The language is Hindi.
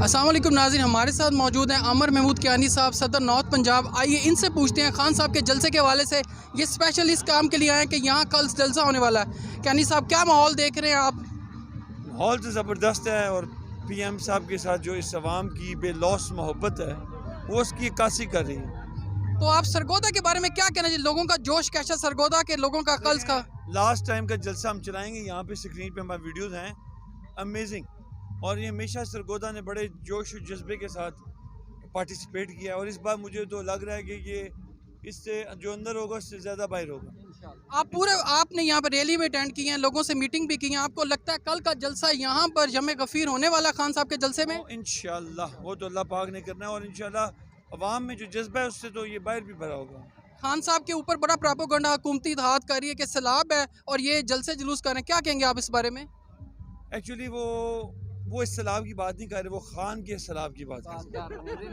अस्सलाम वालेकुम नाज़रीन, हमारे साथ मौजूद हैं आमिर महमूद कियानी साहब, सदर नॉर्थ पंजाब। आइए इनसे पूछते हैं खान साहब के जलसे के हवाले से। ये स्पेशल इस काम के लिए आए हैं कि यहाँ कल जलसा होने वाला है। कियानी साहब, क्या माहौल देख रहे हैं आप? माहौल तो ज़बरदस्त है और पीएम साहब के साथ जो इस अवाम की बेलौस मोहब्बत है वो उसकी अक्कासी कर रही है। तो आप सरगोदा के बारे में क्या कहना चाहिए? लोगों का जोश कैसा सरगोदा के लोगों का कल का? लास्ट टाइम का जलसा हम चलाएंगे, यहाँ पे स्क्रीन पे हमारे वीडियोस हैं, अमेजिंग। और ये हमेशा सरगोदा ने बड़े जोश और जज्बे के साथ पार्टिसिपेट किया और इस बार मुझे तो लग रहा है कि ये इससे जो अंदर होगा उससे ज़्यादा बाहर होगा। आपने यहाँ पर रैली में अटेंड की है, लोगों से मीटिंग भी की है। आपको लगता है कल का जलसा यहाँ पर जमे गफीर होने वाला खान साहब के जलसे में? इंशाल्लाह वो तो अल्लाह पाक ने करना है और इंशाल्लाह अवाम में जो जज्बा है उससे तो ये बाहर भी भरा होगा। खान साहब के ऊपर बड़ा प्रोपेगेंडा हुकूमती इत्तेहाद कर रही है कि सैलाब है और ये जलसे जुलूस कर रहे हैं, क्या कहेंगे आप इस बारे में? एक्चुअली वो इस सैलाब की बात नहीं कर रहे, वो खान के सैलाब की बात कर रहे हैं।